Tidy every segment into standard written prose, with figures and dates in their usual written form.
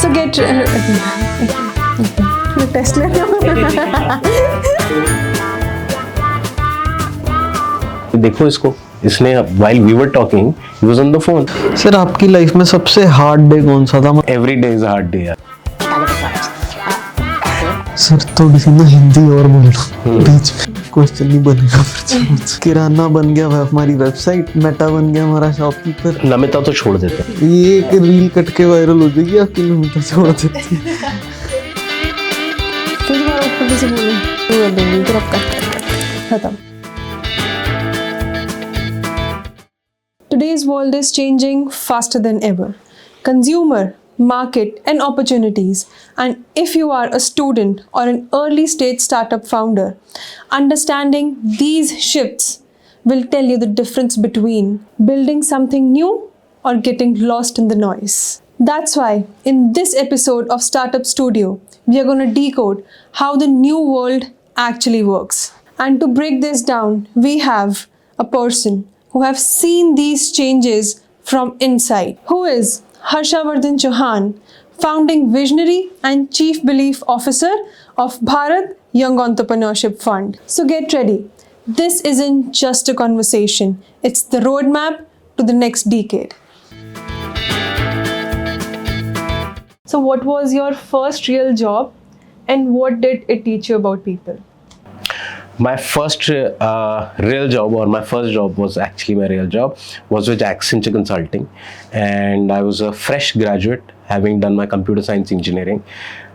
So get test देखो इसको, इसने while we were talking, he was on the phone. Sir आपकी life में सबसे हार्ड डे कौन सा था? Every day is a hard day यार. सर थोड़ी सी ना हिंदी और बोल लो बीच में, क्वेश्चन नहीं बनेगा फिर से। किराना बन गया हमारी वेबसाइट, मेटा बन गया हमारा शॉपकीपर। नमिता तो छोड़ देते हैं। ये एक रील कट के वायरल हो जाएगी आपकी, नमिता छोड़ देती है। फिर मैं ऊपर से बोल दूंगी फिर आपका खत्म। Today's world is changing faster than ever. Consumer, market, and opportunities. And if you are a student or an early stage startup founder, understanding these shifts will tell you the difference between building something new or getting lost in the noise. That's why in this episode of Startup Studio, we are going to decode how the new world actually works. And to break this down, we have a person who have seen these changes from inside, who is Harshavardhan Chauhan, founding visionary and chief belief officer of Bharat Young Entrepreneurship Fund. So get ready. This isn't just a conversation. It's the roadmap to the next decade. So what was your first real job and what did it teach you about people? My first real job, or my first job was actually my real job, was with Accenture Consulting, and I was a fresh graduate having done my computer science engineering,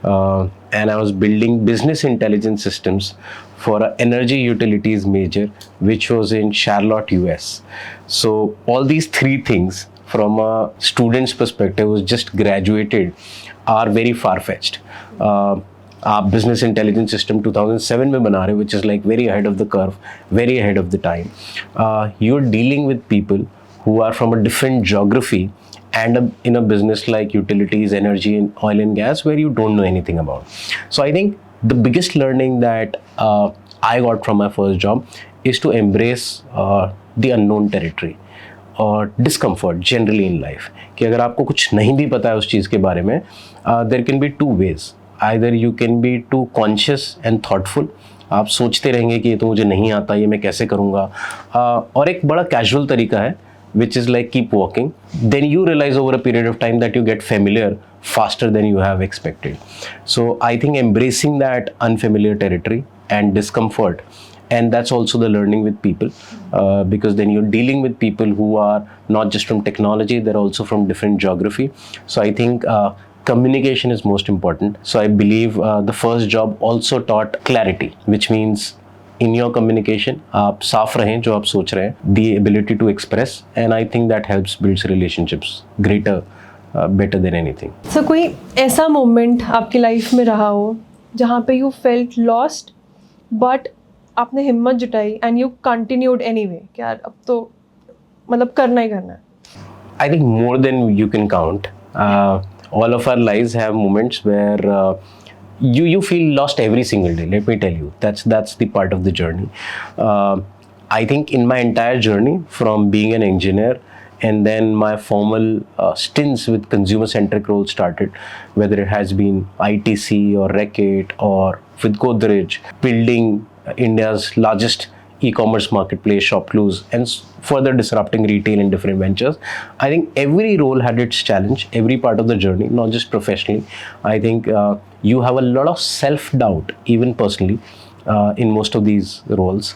and I was building business intelligence systems for an energy utilities major which was in Charlotte, US. So all these three things from a student's perspective who's just graduated are very far-fetched. आप business intelligence system 2007 में बना रहे हो, which is like very ahead of the curve, very ahead of the time. You are dealing with people who are from a different geography and in a business like utilities, energy, and oil and gas, where you don't know anything about. So I think the biggest learning that I got from my first job is to embrace the unknown territory और discomfort generally in life. कि अगर आपको कुछ नहीं भी पता है उस चीज़ के बारे में, there can be two ways. Either you can be too conscious and thoughtful. आप सोचते रहेंगे कि ये तो मुझे नहीं आता, ये मैं कैसे करूँगा, और एक बड़ा कैजुअल तरीका है which is like keep walking. Then you realize over a period of time that you get familiar faster than you have expected. So I think embracing that unfamiliar territory and discomfort, and that's also the learning with people, because then you're dealing with people who are not just from technology, they're also from different geography. So I think communication is most important. So I believe the first job also taught clarity, which means in your communication आप साफ रहें जो आप सोच रहे हैं, the ability to express, and I think that helps builds relationships greater, better than anything. So कोई ऐसा मोमेंट आपकी लाइफ में रहा हो जहाँ पे you felt lost but आपने हिम्मत जुटाई and you continued anyway कि यार अब तो मतलब करना ही करना है? I think more than you can count. All of our lives have moments where you feel lost every single day. Let me tell you, that's the part of the journey. I think in my entire journey, from being an engineer and then my formal stints with consumer-centric roles started, whether it has been ITC or Reckitt or with Godrej, building India's largest e-commerce marketplace, Shopclose, and further disrupting retail in different ventures. I think every role had its challenge, every part of the journey, not just professionally. I think you have a lot of self-doubt, even personally, in most of these roles,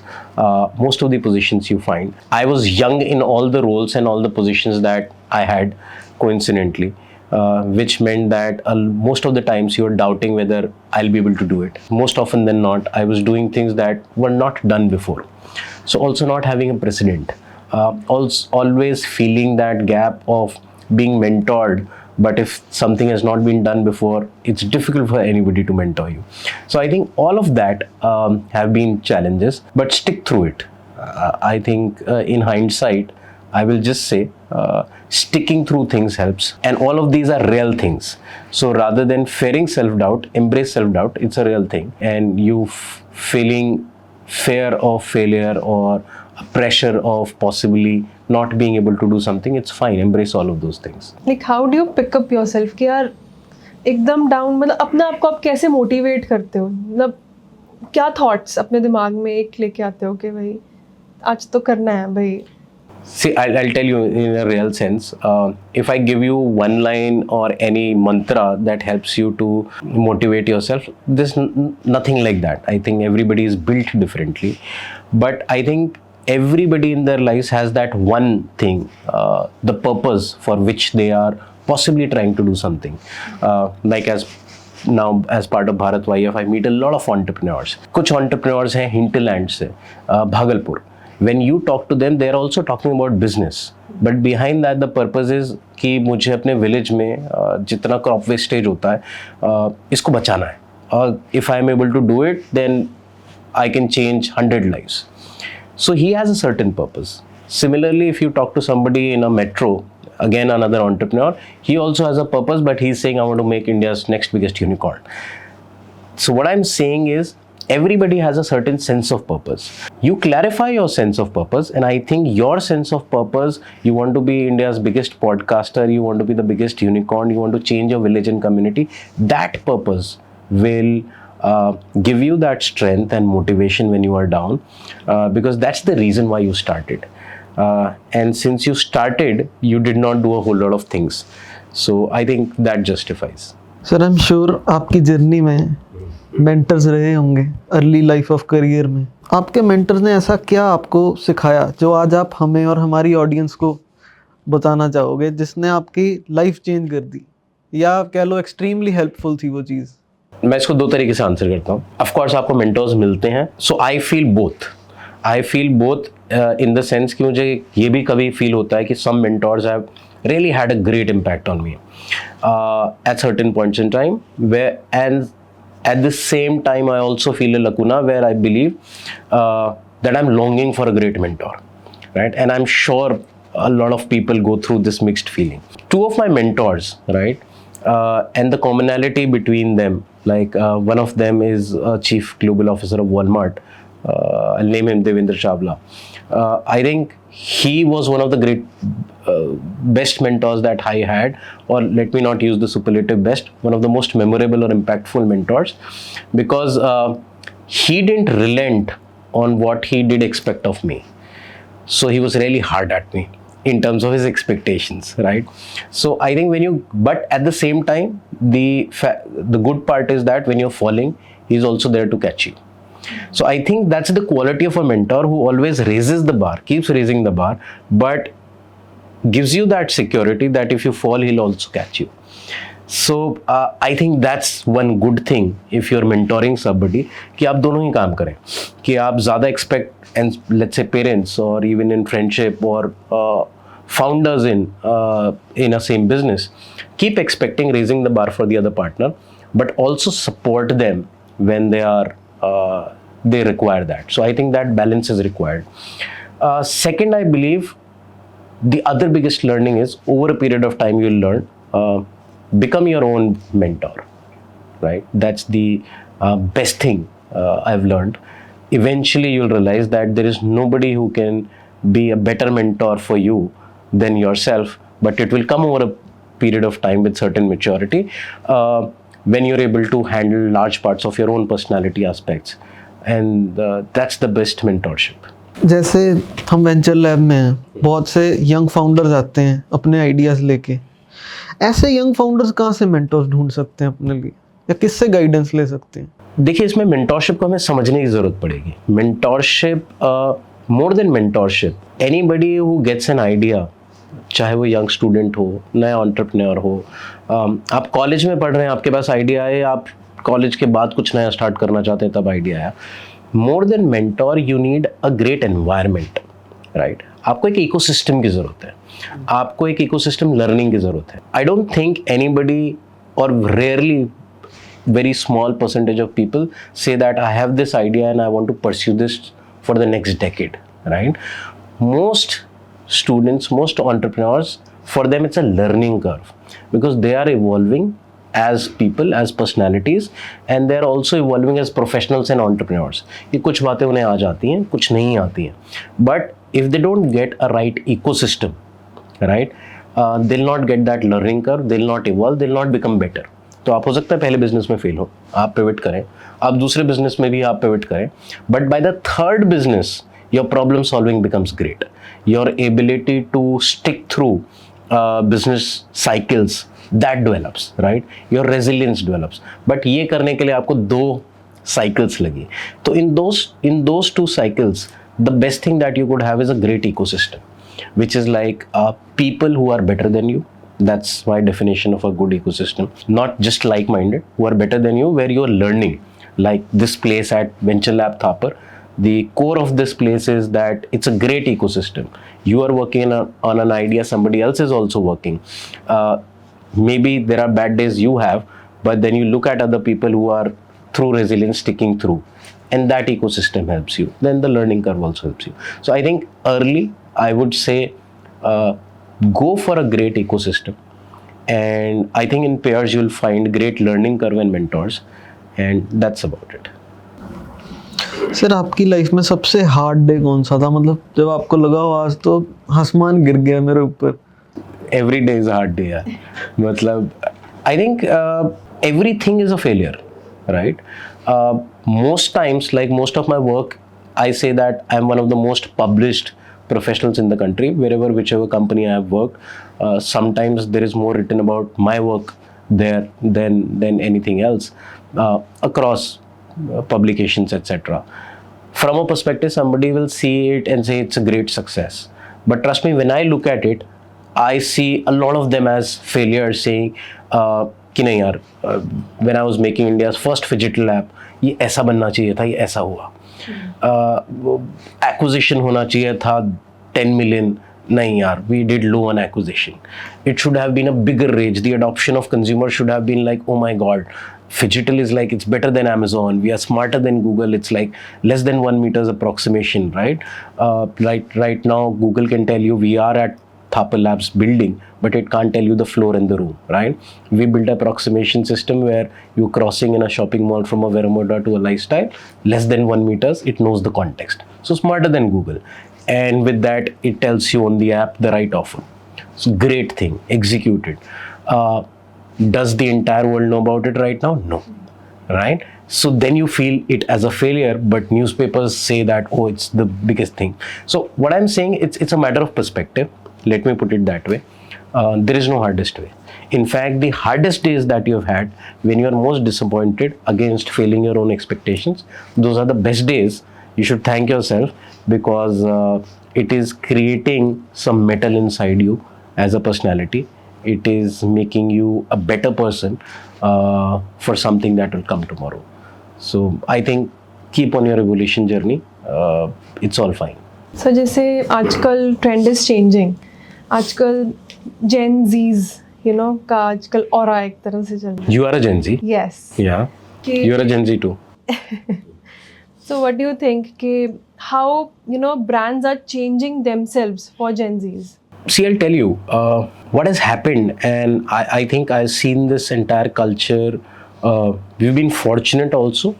most of the positions you find. I was young in all the roles and all the positions that I had, coincidentally. Which meant that most of the times you are doubting whether I'll be able to do it. Most often than not, I was doing things that were not done before. So also not having a precedent. Always feeling that gap of being mentored, but if something has not been done before, it's difficult for anybody to mentor you. So I think all of that have been challenges, but stick through it. I think in hindsight, I will just say sticking through things helps, and all of these are real things. So rather than fearing self-doubt, embrace self-doubt. It's a real thing, and you feeling fear of failure or pressure of possibly not being able to do something, it's fine. Embrace all of those things. Like how do you pick up yourself कि यार एकदम down, मतलब अपने आप को आप कैसे motivate करते हो? मतलब क्या थॉट्स अपने दिमाग में एक लेके आते हो कि भाई आज तो करना है भाई? See, I'll tell you in a real sense. If I give you one line or any mantra that helps you to motivate yourself, there's nothing like that. I think everybody is built differently. But I think everybody in their lives has that one thing, the purpose for which they are possibly trying to do something. Like as now as part of Bharat YF, I meet a lot of entrepreneurs. कुछ entrepreneurs हैं hinterland से, Bhagalpur. When you talk to them, they are also talking about business. But behind that, the purpose is कि मुझे अपने village में जितना crop wastage होता है इसको बचाना है. और if I am able to do it, then I can change 100 lives. So he has a certain purpose. Similarly, if you talk to somebody in a metro, again another entrepreneur, he also has a purpose, but he's saying I want to make India's next biggest unicorn. So what I'm saying is everybody has a certain sense of purpose. You clarify your sense of purpose, and I think your sense of purpose, you want to be India's biggest podcaster, you want to be the biggest unicorn, you want to change your village and community, that purpose will give you that strength and motivation when you are down, because that's the reason why you started. And since you started, you did not do a whole lot of things. So I think that justifies. Sir I am sure आपकी journey में mentors रहे होंगे early life of career में. आपके mentors ने ऐसा क्या आपको सिखाया जो आज आप हमें और हमारी ऑडियंस को बताना चाहोगे, जिसने आपकी लाइफ चेंज कर दी, या आप कह लो एक्सट्रीमली हेल्पफुल थी वो चीज़? मैं इसको दो तरीके से आंसर करता हूँ. ऑफ कोर्स आपको मेंटर्स मिलते हैं, so I feel both in the sense कि मुझे ये भी कभी फील होता है कि some mentors have really had a great impact on me at certain points in time, and at the same time I also feel a lacuna where I believe that I'm longing for a great mentor, right? And I'm sure a lot of people go through this mixed feeling. Two of my mentors, right, and the commonality between them, like one of them is a chief global officer of Walmart. I'll name him Devendra Chavla. I think he was one of the great best mentors that I had, or let me not use the superlative best, one of the most memorable or impactful mentors, because he didn't relent on what he did expect of me. So he was really hard at me in terms of his expectations, right? So I think but at the same time, the good part is that when you're falling, he's also there to catch you. So I think that's the quality of a mentor who always raises the bar, keeps raising the bar, but gives you that security that if you fall, he'll also catch you. So I think that's one good thing if you're mentoring somebody, कि आप दोनों ही काम करें, कि आप ज़्यादा expect, and let's say parents or even in friendship or founders in a same business, keep expecting raising the bar for the other partner, but also support them when they require that. So I think that balance is required. Second, I believe the other biggest learning is over a period of time you'll learn, become your own mentor, right? That's the best thing I've learned. Eventually you'll realize that there is nobody who can be a better mentor for you than yourself, but it will come over a period of time with certain maturity, when you're able to handle large parts of your own personality aspects, and that's the best mentorship. जैसे हम venture lab में हैं, बहुत से young founders आते हैं अपने ideas लेके. ऐसे यंग फाउंडर्स कहाँ से मेंटर्स ढूंढ सकते हैं अपने लिए, या किससे गाइडेंस ले सकते हैं? देखिए, इसमें मेंटरशिप को हमें समझने की ज़रूरत पड़ेगी. Mentorship, more than mentorship, anybody who gets an idea, चाहे वो यंग स्टूडेंट हो, नया एंटरप्रेन्योर हो, आप कॉलेज में पढ़ रहे हैं, आपके पास आइडिया है, आप कॉलेज के बाद कुछ नया स्टार्ट करना चाहते हैं, तब आइडिया आया. More than mentor, you need a great environment, right? आपको एक इकोसिस्टम की ज़रूरत है, आपको एक इकोसिस्टम लर्निंग की ज़रूरत है. आई डोंट थिंक एनीबडी, और rarely very small percentage of people say that I have this idea and I want to pursue this for the next decade, right? Most students, most entrepreneurs, for them it's a learning curve, because they are evolving as people, as personalities, and they are also evolving as professionals and entrepreneurs. कि कुछ बातें उन्हें आ जाती हैं, कुछ नहीं आती हैं, but if they don't get a right ecosystem, right, they'll not get that learning curve, they'll not evolve, they'll not become better. तो आप हो सकता है पहले बिजनेस में फेल हो, आप पिवट करें, आप दूसरे बिजनेस में भी आप पिवट करें, but by the third business your problem solving becomes great. Your ability to stick through business cycles that develops, right? Your resilience develops. But ये करने के लिए आपको 2 cycles लगी. तो in those 2 cycles, the best thing that you could have is a great ecosystem, which is like people who are better than you. That's my definition of a good ecosystem. Not just like-minded, who are better than you, where you are learning. Like this place at Venture Lab Thapar, the core of this place is that it's a great ecosystem. You are working on an idea, somebody else is also working. Maybe there are bad days you have, but then you look at other people who are through resilience sticking through, and that ecosystem helps you. Then the learning curve also helps you. So I think early I would say go for a great ecosystem, and I think in pairs you'll find great learning curve and mentors, and that's about it. Sir आपकी life में सबसे hard day कौन सा था, मतलब जब आपको लगा हो आज तो आसमान गिर गया मेरे ऊपर? Every day is a hard day, यार. मतलब I think everything is a failure, right? Most times, like most of my work, I say that I'm one of the most published professionals in the country. Whichever company I have worked, sometimes there is more written about my work there than anything else across publications, etc. From a perspective, somebody will see it and say it's a great success. But trust me, when I look at it, I see a lot of them as failures, saying कि नहीं यार, when I was making India's first digital app, ये ऐसा बनना चाहिए था, ये ऐसा हुआ. Acquisition होना चाहिए था 10 million. नहीं यार, we did low on acquisition. It should have been a bigger range. The adoption of consumers should have been like, oh my God, Phygital is like, it's better than Amazon. We are smarter than Google. It's like less than 1 meter's approximation, right? Right now, Google can tell you we are at Thapar Labs building, but it can't tell you the floor in the room, right? We built an approximation system where you're crossing in a shopping mall from a Veramoda to a lifestyle, less than 1 meters, it knows the context. So smarter than Google. And with that, it tells you on the app the right offer. It's a great thing, executed. Does the entire world know about it right now? No, right? So then you feel it as a failure, but newspapers say that, oh, it's the biggest thing. So what I'm saying, it's a matter of perspective. Let me put it that way. There is no hardest way. In fact, the hardest days that you have had, when you are most disappointed against failing your own expectations, those are the best days. You should thank yourself, because it is creating some metal inside you as a personality. It is making you a better person for something that will come tomorrow. So I think keep on your evolution journey. It's all fine. So जैसे आजकल trend is changing, आजकल जेन जीज का आजकल और एक तरह से चल रहा है. You are a Gen Z. Yes. Yeah. You are a Gen Z too. So what do you think how brands are changing themselves for Gen Zs? See, I'll tell you what has happened, and I think I've seen this entire culture. We've been fortunate also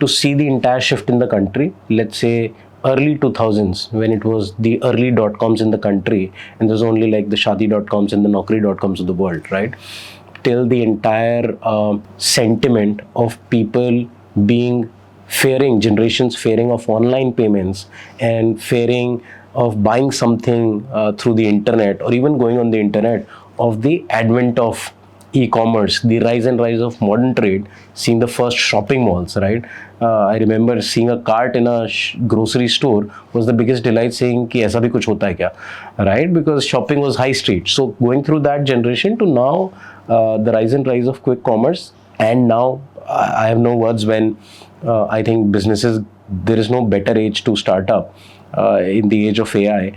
to see the entire shift in the country. Let's say early 2000s, when it was the early .coms in the country, and there's only like the Shadi.coms and the Naukri.coms of the world, right? Till the entire sentiment of people generations fearing of online payments and fearing of buying something through the internet, or even going on the internet, of the advent of e-commerce, the rise of modern trade, seeing the first shopping malls, right? I remember seeing a cart in a grocery store was the biggest delight, saying कि ऐसा भी कुछ होता है क्या, right? Because shopping was high street. So going through that generation to now, the rise of quick commerce, and now I have no words when I think businesses, there is no better age to start up in the age of AI,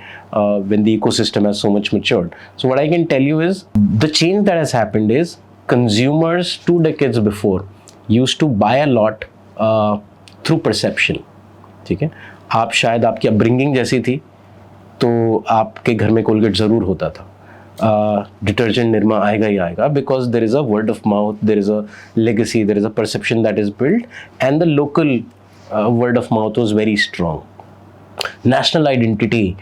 when the ecosystem has so much matured. So what I can tell you is the change that has happened is consumers 2 decades before used to buy a lot through perception. ठीक है, आप शायद आपकी upbringing जैसी थी तो आपके घर में कोलगेट ज़रूर होता था, डिटर्जेंट निरमा आएगा ही आएगा, because there is a word of mouth, there is a legacy, there is a perception that is built, and the local word of mouth was very strong. National identity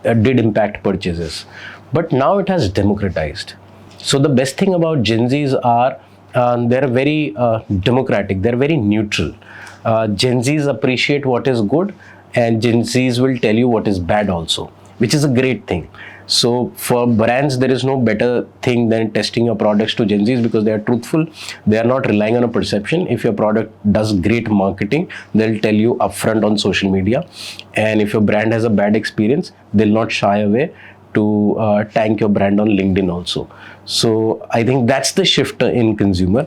did impact purchases, but now it has democratized. So the best thing about Gen Zs are they're very democratic, they're very neutral. Gen Zs appreciate what is good, and Gen Zs will tell you what is bad also, which is a great thing. So for brands, there is no better thing than testing your products to Gen Zs, because they are truthful. They are not relying on a perception. If your product does great marketing, they'll tell you upfront on social media. And if your brand has a bad experience, they'll not shy away to tank your brand on LinkedIn also. So I think that's the shift in consumer.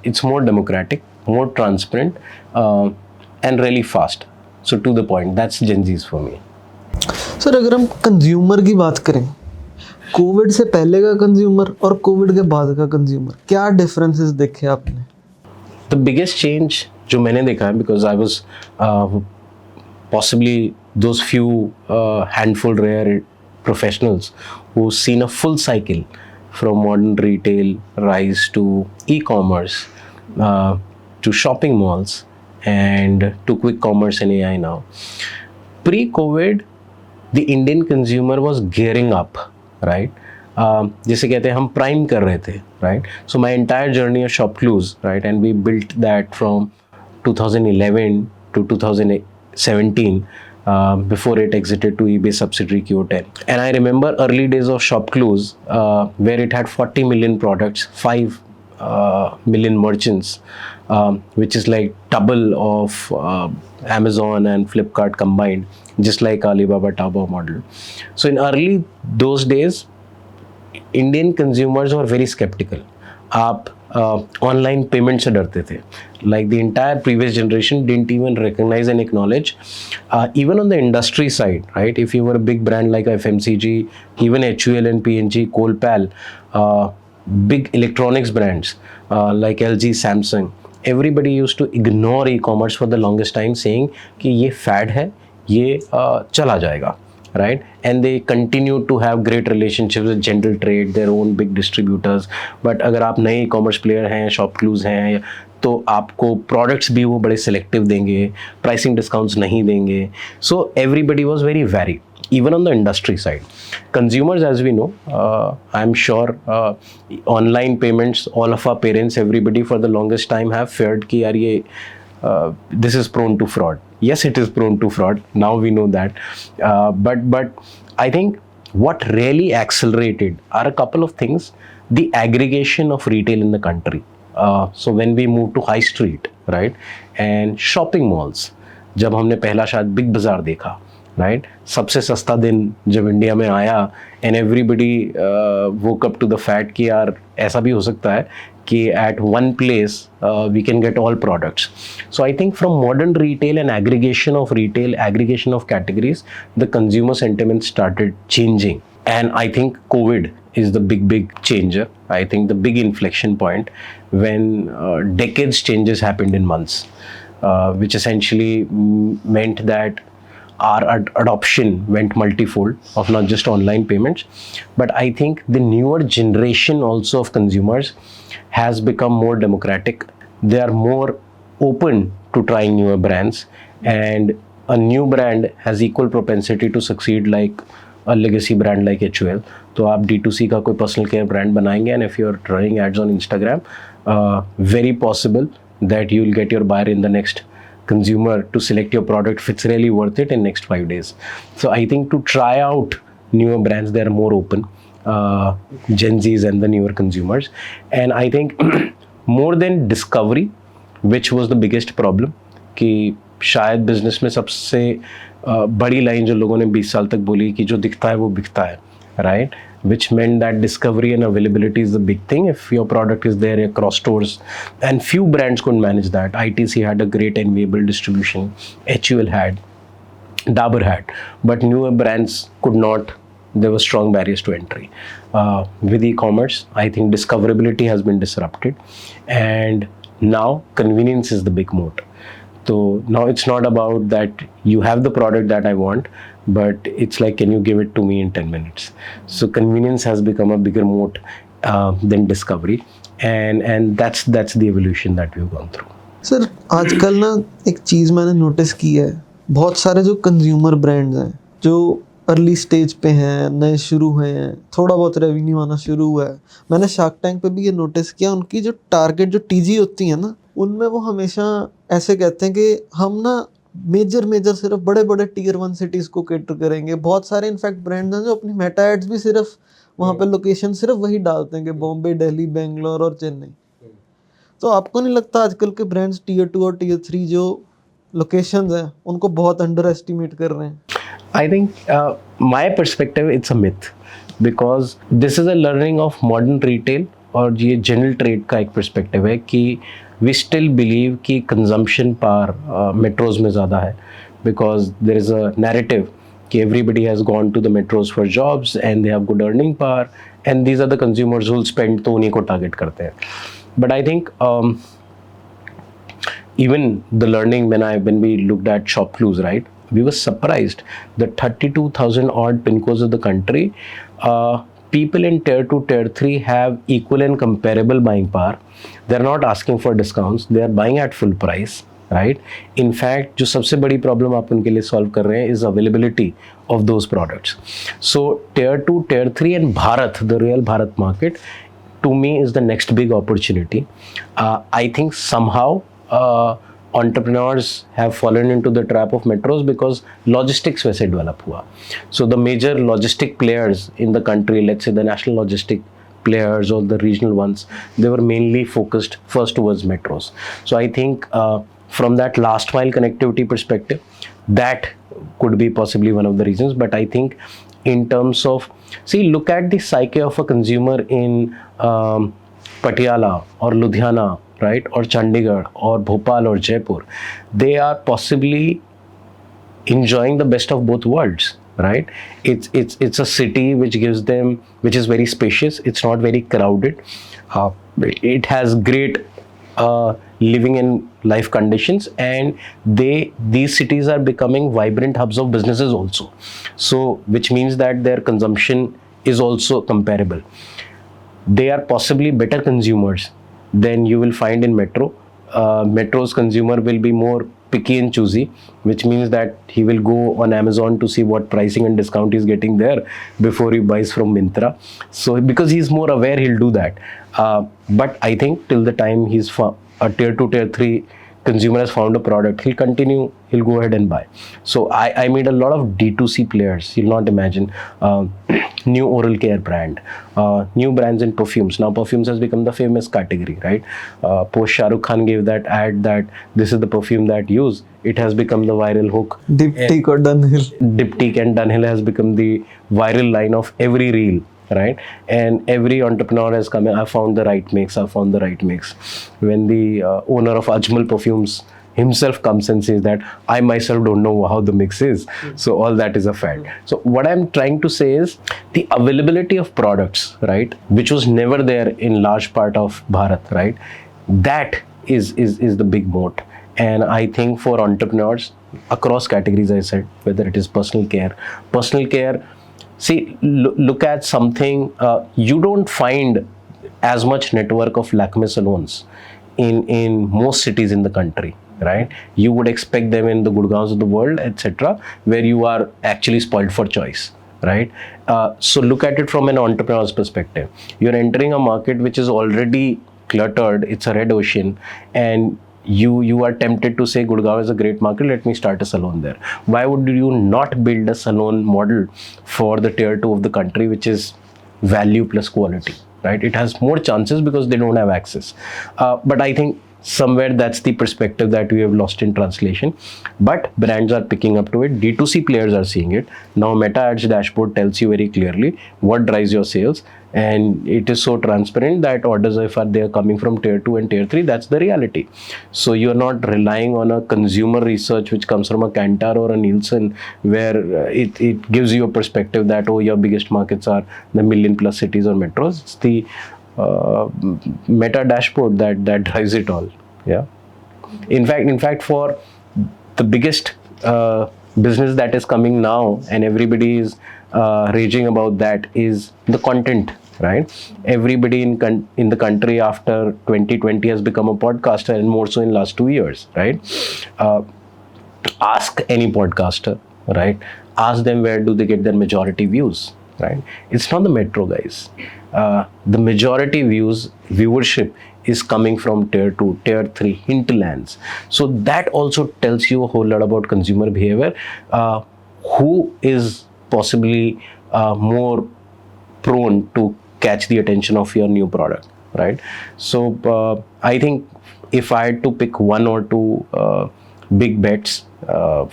It's more democratic, more transparent, and really fast. So to the point, that's Gen Zs for me. Sir अगर हम consumer की बात करें, Covid से पहले का consumer और Covid के बाद का कंज्यूमर, क्या डिफरेंसेस देखे आपने? The biggest change जो मैंने देखा है, because I was possibly those few handful rare professionals who've seen a full cycle from modern retail rise to e-commerce, to shopping malls, and to quick commerce and AI now. Pre-COVID, the Indian consumer was gearing up, right? जैसे कहते हैं हम prime कर रहे थे, right? So my entire journey of Shopclues, right? And we built that from 2011 to 2017, before it exited to eBay subsidiary Q10. And I remember early days of Shopclues, where it had 40 million products, 5 million merchants, which is like double of Amazon and Flipkart combined, just like Alibaba Taobao model. So in early those days, Indian consumers were very skeptical. आप online payment से डरते थे. Like the entire previous generation didn't even recognize and acknowledge, even on the industry side, right? If you were a big brand like FMCG, even HUL and P&G, Colpal, big electronics brands like LG, Samsung, everybody used to ignore e-commerce for the longest time, saying कि ये fad है, ये चला जाएगा, right? And they continue to have great relationships with general trade, their own big distributors. But अगर आप नए e-commerce player हैं, Shopclues हैं, तो आपको products भी वो बड़े selective देंगे, pricing discounts नहीं देंगे. So everybody was very wary, even on the industry side. Consumers, as we know, I'm sure online payments, all of our parents, everybody for the longest time have feared कि यार ये this is prone to fraud. Yes, it is prone to fraud. Now we know that. But I think what really accelerated are a couple of things. The aggregation of retail in the country. So when we moved to high street, right, and shopping malls, जब हमने पहला शायद big बाजार देखा, right, सबसे सस्ता दिन जब इंडिया में आया, and everybody woke up to the fact कि यार ऐसा भी हो सकता है कि at one place we can get all products. So I think from modern retail and aggregation of retail, aggregation of categories, the consumer sentiment started changing. And I think COVID is the big changer. I think the big inflection point when decades changes happened in months, which essentially meant that our adoption went multifold of not just online payments, but I think the newer generation also of consumers has become more democratic. They are more open to trying newer brands, and a new brand has equal propensity to succeed like a legacy brand like HUL. तो आप D2C का कोई personal care brand बनाएंगे, and if you're running ads on Instagram, very possible that you will get your buyer in the next consumer to select your product if it's really worth it in next 5 days. So I think to try out newer brands, they are more open, Gen Zs and the newer consumers. And I think more than discovery, which was the biggest problem, कि शायद business में सबसे बड़ी line जो लोगों ने 20 साल तक बोली कि जो दिखता है वो बिकता है, right? Which meant that discovery and availability is the big thing. If your product is there across stores, and few brands could manage that. ITC had a great enviable distribution, HUL had, Dabur had, but newer brands could not. There were strong barriers to entry. With e-commerce, I think discoverability has been disrupted, and now convenience is the big moat. So now it's not about that you have the product that I want, but it's like, can you give it to me in 10 minutes? So convenience has become a bigger moat than discovery, and that's the evolution that we've gone through. Sir आजकल ना एक चीज़ मैंने notice की है, बहुत सारे जो consumer brands हैं जो अर्ली स्टेज पे हैं, नए शुरू हुए हैं, थोड़ा बहुत रेवेन्यू आना शुरू हुआ है। मैंने शार्क टैंक पे भी ये नोटिस किया, उनकी जो टारगेट जो टीजी होती है ना, उनमें वो हमेशा ऐसे कहते हैं कि हम ना मेजर सिर्फ बड़े बड़े टियर 1 सिटीज को कैटर करेंगे। बहुत सारे इनफैक्ट ब्रांड्स हैं जो अपनी मेटा एड्स भी सिर्फ वहाँ पे लोकेशन सिर्फ वही डालते हैं कि बॉम्बे, दिल्ली, बेंगलोर और चेन्नई। तो आपको नहीं लगता आजकल के ब्रांड्स टियर 2 और टियर 3 जो लोकेशंस हैं उनको बहुत अंडर एस्टिमेट कर रहे हैं? I think my perspective, it's a myth, because this is a learning of modern retail और ये जनरल ट्रेड का एक perspective है कि we still believe कि consumption power metros में ज़्यादा है, because there is a narrative कि everybody has gone to the metros for jobs and they have good earning power and these are the consumers who will spend, तो उन्हीं को target करते हैं. But I think even the learning when we looked at shop clues, right? We were surprised that 32,000 odd pin codes of the country, people in tier 2, tier 3 have equal and comparable buying power. They're not asking for discounts. They are buying at full price, right? In fact, जो सबसे बड़ी problem आप उनके लिए solve कर रहे हैं is availability of those products. So tier 2, tier 3 and Bharat, the real Bharat market, to me is the next big opportunity. I think somehow entrepreneurs have fallen into the trap of metros because logistics वैसे develop हुआ. So the major logistic players in the country, let's say the national logistic players or the regional ones, they were mainly focused first towards metros. So I think from that last mile connectivity perspective, that could be possibly one of the reasons. But I think in terms of, see, look at the psyche of a consumer in Patiala or Ludhiana, right, or Chandigarh or Bhopal or Jaipur. They are possibly enjoying the best of both worlds, right? It's a city which gives them, which is very spacious. It's not very crowded. It has great living and life conditions, and these cities are becoming vibrant hubs of businesses also. So which means that their consumption is also comparable. They are possibly better consumers than you will find in metro. Metro's consumer will be more picky and choosy, which means that he will go on Amazon to see what pricing and discount he's getting there before he buys from Myntra. So because he's more aware, he'll do that. But I think till the time he's a tier 2, tier 3 consumer has found a product, he'll go ahead and buy. So I made a lot of D2C players. You'll not imagine. New oral care brand, new brands in perfumes. Now perfumes has become the famous category, right? Post Shah Rukh Khan gave that ad that this is the perfume that use. It has become the viral hook. Diptyque or Dunhill. Diptyque and Dunhill has become the viral line of every reel, right? And every entrepreneur has come in, I found the right mix. When the owner of Ajmal Perfumes himself comes and says that I myself don't know how the mix is. So all that is a fact. So what I'm trying to say is the availability of products, right, which was never there in large part of Bharat, right? That is the big moat. And I think for entrepreneurs across categories, I said, whether it is personal care, see, look at something, you don't find as much network of Lakme salons in most cities in the country, right? You would expect them in the Gurgaons of the world, etc., where you are actually spoiled for choice, right? So look at it from an entrepreneur's perspective. You're entering a market which is already cluttered, it's a red ocean, and you are tempted to say Gurgaon is a great market, let me start a salon there. Why would you not build a salon model for the tier 2 of the country, which is value plus quality, right? It has more chances because they don't have access. But I think somewhere that's the perspective that we have lost in translation. But brands are picking up to it. D2C players are seeing it. Now Meta Ads dashboard tells you very clearly what drives your sales. And it is so transparent that orders, if they are coming from tier 2 and tier 3, that's the reality. So you're not relying on a consumer research which comes from a Kantar or a Nielsen, where it gives you a perspective that, oh, your biggest markets are the million plus cities or metros. It's the Meta dashboard that drives it all. Yeah. In fact, for the biggest business that is coming now, and everybody is raging about that, is the content, right? Everybody in the country after 2020 has become a podcaster, and more so in last 2 years, right? Ask any podcaster, right? ask them where do they get their majority views, right? It's not the metro guys. The majority viewership is coming from tier 2, tier 3 hinterlands. So that also tells you a whole lot about consumer behavior. Who is possibly more prone to catch the attention of your new product, right? So I think if I had to pick one or two big bets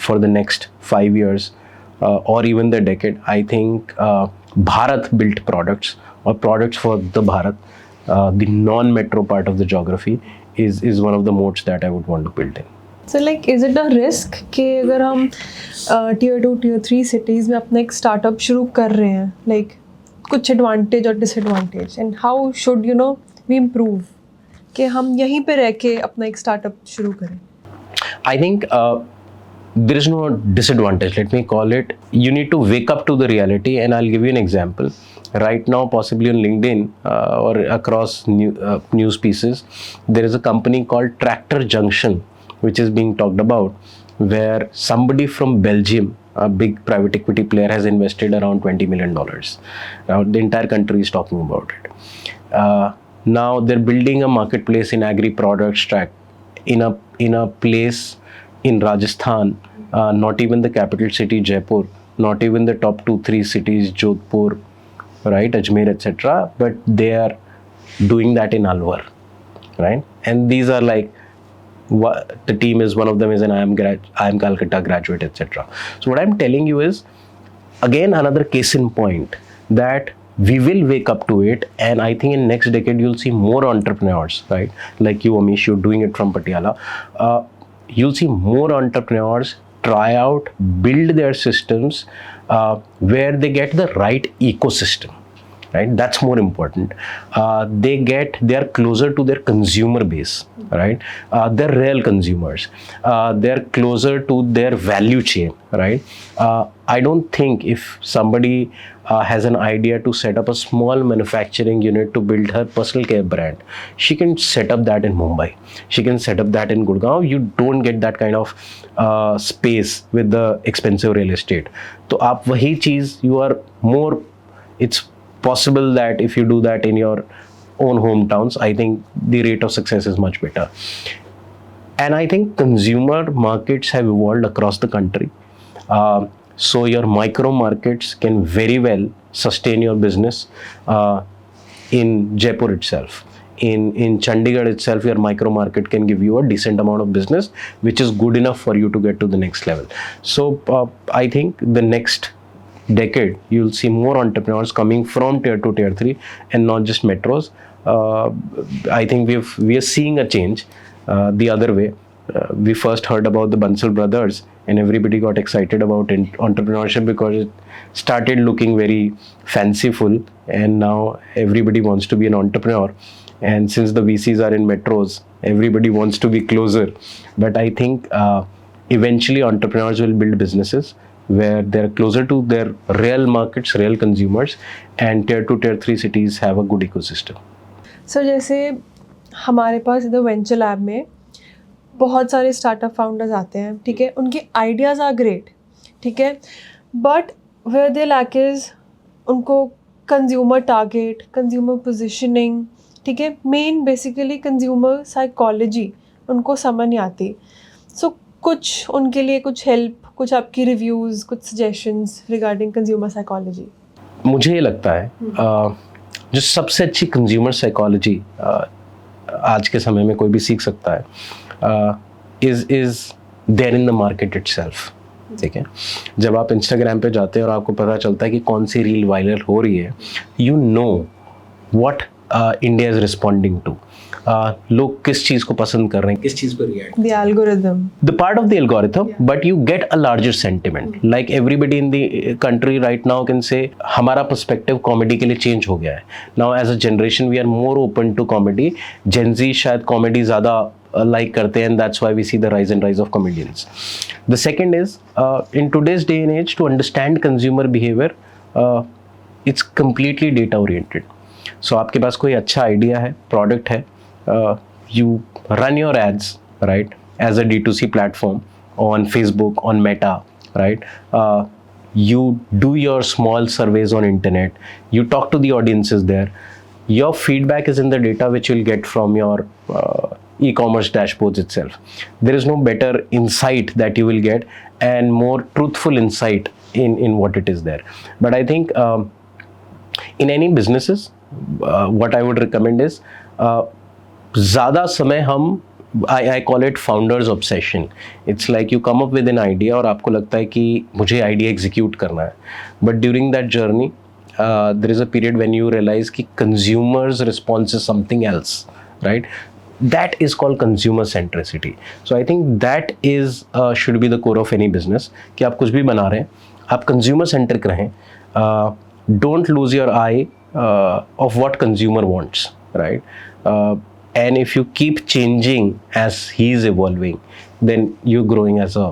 for the next 5 years or even the decade, I think Bharat built products or products for the Bharat, the non-metro part of the geography is one of the moats that I would want to build in. So like is it a risk कि अगर हम tier 2 tier 3 cities में अपना एक startup शुरू कर रहे हैं, like कुछ advantage और disadvantage, and how should we improve कि हम यहीं पे रह के अपना एक startup शुरू करें? I think there is no disadvantage. Let me call it. You need to wake up to the reality, and I'll give you an example. Right now, possibly on LinkedIn or across news pieces, there is a company called Tractor Junction, which is being talked about, where somebody from Belgium, a big private equity player, has invested around $20 million. Now, the entire country is talking about it. Now they're building a marketplace in agri products track in a place in Rajasthan, not even the capital city Jaipur, not even the top 2-3 cities Jodhpur, right, Ajmer, etc. But they are doing that in Alwar, right? And these are like, the team is, one of them is an IIM Calcutta graduate, etc. So what I'm telling you is, again, another case in point that we will wake up to it, and I think in next decade you'll see more entrepreneurs, right? Like you, Amish, you're doing it from Patiala. You'll see more entrepreneurs try out, build their systems where they get the right ecosystem. Right, that's more important. They are closer to their consumer base, right? They're real consumers. They're closer to their value chain, right? I don't think if somebody has an idea to set up a small manufacturing unit to build her personal care brand, she can set up that in Mumbai. She can set up that in Gurgaon. You don't get that kind of space with the expensive real estate. So, आप वही चीज़, you are more, it's possible that if you do that in your own hometowns, I think the rate of success is much better. And I think consumer markets have evolved across the country. So your micro markets can very well sustain your business in Jaipur itself. In Chandigarh itself, your micro market can give you a decent amount of business, which is good enough for you to get to the next level. So I think the next decade you'll see more entrepreneurs coming from tier 2, tier 3, and not just metros. I think we are seeing a change the other way. We first heard about the Bansal brothers and everybody got excited about entrepreneurship because it started looking very fanciful, and now everybody wants to be an entrepreneur. And since the VCs are in metros, everybody wants to be closer. But I think eventually entrepreneurs will build businesses where they're closer to their real markets, real consumers, and tier 2, tier 3 cities have a good ecosystem. So जैसे हमारे पास इधर venture lab में बहुत सारे startup founders आते हैं, ठीक है, उनके आइडियाज़ आर ग्रेट, ठीक है, but where they lack is उनको कंज्यूमर टारगेट, कंज्यूमर पोजिशनिंग, ठीक है, मेन बेसिकली कंज्यूमर साइकोलॉजी उनको समझ नहीं आती. सो कुछ उनके लिए कुछ हेल्प, कुछ आपकी रिव्यूज़, कुछ सजेशंस रिगार्डिंग कंज्यूमर साइकोलॉजी. मुझे ये लगता है जो सबसे अच्छी कंज्यूमर साइकोलॉजी आज के समय में कोई भी सीख सकता है is there in the market itself. ठीक है, जब आप इंस्टाग्राम पे जाते हैं और आपको पता चलता है कि कौन सी रील वायरल हो रही है, you know what India is responding to. लोग किस चीज़ को पसंद कर रहे हैं, किस चीज़ पर react. The algorithm, the part of the algorithm, but you get a larger sentiment. Like everybody in the country right now can say हमारा पर्सपेक्टिव कॉमेडी के लिए चेंज हो गया है. Now as a generation we are more open to comedy. Gen Z शायद comedy ज़्यादा like करते हैं, and that's why we see the rise and rise of comedians. The second is in today's day and age, to understand consumer behavior, it's completely data oriented. So आपके पास कोई अच्छा idea है, product है, you run your ads, right, as a D2C platform on Facebook, on Meta, right. you do your small surveys on internet, you talk to the audiences there, your feedback is in the data which you'll get from your e-commerce dashboards itself. There is no better insight that you will get and more truthful insight in what it is there. But I think in any businesses, what I would recommend is ज़्यादा समय हम I call it founder's obsession. It's like you come up with an idea और आपको लगता है कि मुझे idea execute करना है. But during that journey, there is a period when you realize कि consumer's response is something else, right? That is called consumer centricity. So I think that is should be the core of any business. कि आप कुछ भी बना रहे हैं, आप consumer centric रहें. Don't lose your eye of what consumer wants, right? And if you keep changing as he is evolving, then you're growing as a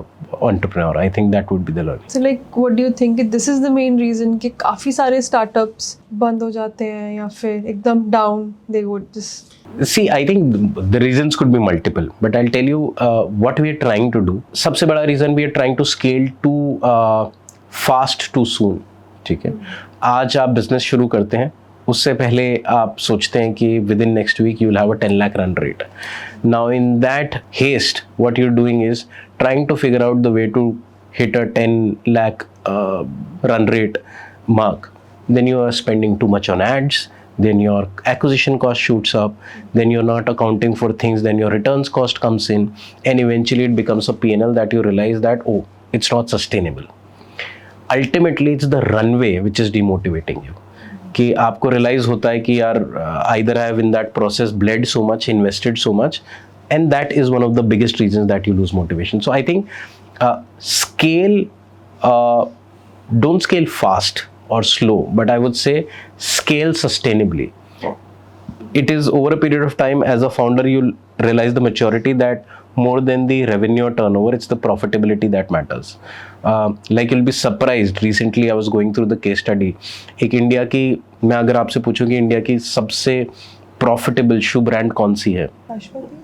entrepreneur. I think that would be the learning. So like, what do you think? This is the main reason कि काफी सारे startups बंद हो जाते हैं या फिर एकदम down they would just. See, I think the reasons could be multiple, but I'll tell you what we are trying to do. सबसे बड़ा reason we are trying to scale too fast too soon. ठीक है, आज आप business शुरू करते हैं, उससे पहले आप सोचते हैं कि within next week you will have a 10 lakh run rate. Now in that haste what you are doing is trying to figure out the way to hit a 10 lakh run rate mark. Then you are spending too much on ads, then your acquisition cost shoots up, then you're not accounting for things, then your returns cost comes in, and eventually it becomes a P&L that you realize that, oh, it's not sustainable. Ultimately, it's the runway which is demotivating you. कि आपको realise होता है कि यार either I have in that process bled so much, invested so much, and that is one of the biggest reasons that you lose motivation. So I think don't scale fast or slow, but I would say scale sustainably. It is over a period of time as a founder you'll realize the maturity that more than the revenue or turnover, it's the profitability that matters. Like you'll be surprised, recently I was going through the case study. एक India की, मैं अगर आपसे पूछूं कि India की सबसे profitable शू brand कौन सी है?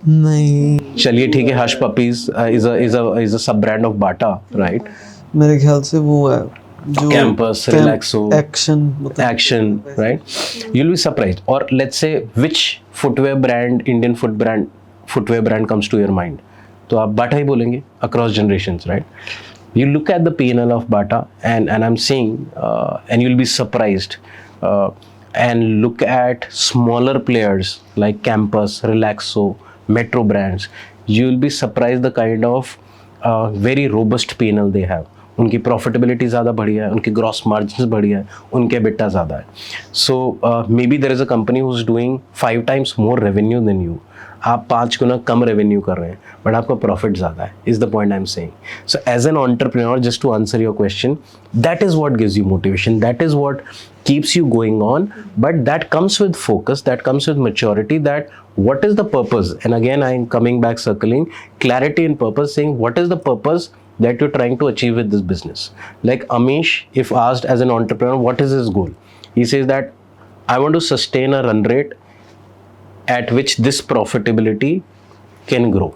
नहीं, चलिए ठीक है, हश पपीज इज अ सब ब्रांड ऑफ बाटा, राइट? मेरे ख्याल से वो है जो campus, Relaxo, action, right? You'll be surprised. Or let's say which footwear brand, Indian footwear brand comes to your mind? तो आप बाटा ही बोलेंगे across generations, right? You look at the P&L of Bata and I'm saying, and you'll be surprised, and look at smaller players like Campus, Relaxo, Metro brands. You'll be surprised the kind of very robust P&L they have. उनकी profitability ज़्यादा बढ़िया है, उनकी gross margin बढ़िया है, उनके EBITDA ज़्यादा है. So may be there is a company who is doing 5 times more revenue than you. आप 5 गुना कम रेवेन्यू कर रहे हैं बट आपका प्रॉफिट ज़्यादा है. Is the point I am saying. So as an entrepreneur, just to answer your question, that is what gives you motivation, that is what keeps you going on, but that comes with focus, that comes with maturity, that what is the purpose. And again I am coming back, circling clarity and purpose, saying what is the purpose that you're trying to achieve with this business. Like Amish, if asked as an entrepreneur what is his goal, he says that I want to sustain a run rate at which this profitability can grow.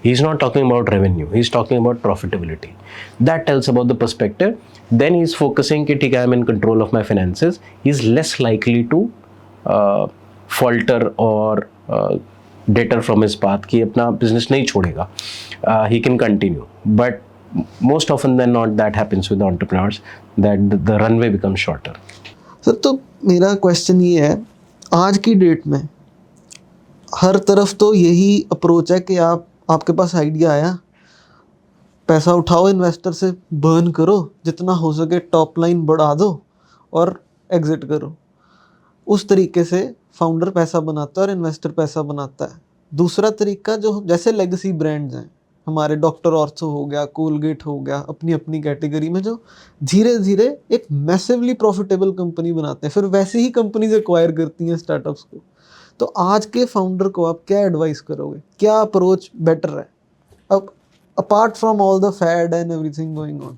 He's not talking about revenue, he's talking about profitability. That tells about the perspective. Then he's focusing कि ठीक है, I'm in control of my finances. He's less likely to falter or deter from his path कि अपना business नहीं छोड़ेगा. He can continue. But most often than not that happens with entrepreneurs, that the runway becomes shorter. Sir, तो मेरा question ये है, आज की डेट में हर तरफ तो यही अप्रोच है कि आपके पास आइडिया आया, पैसा उठाओ, इन्वेस्टर से बर्न करो, जितना हो सके टॉप लाइन बढ़ा दो और एग्जिट करो. उस तरीके से फाउंडर पैसा बनाता है और इन्वेस्टर पैसा बनाता है. दूसरा तरीका जो जैसे लेगेसी ब्रांड्स हैं हमारे, डॉक्टर ऑर्थो हो गया, कोलगेट हो गया, अपनी अपनी कैटेगरी में जो धीरे धीरे एक मैसिवली प्रॉफिटेबल कंपनी बनाते हैं, फिर वैसे ही कंपनीज एक्वायर करती हैं स्टार्टअप्स को. तो आज के फाउंडर को आप क्या एडवाइस करोगे, क्या अप्रोच बेटर है अब apart from all the fad and everything going on?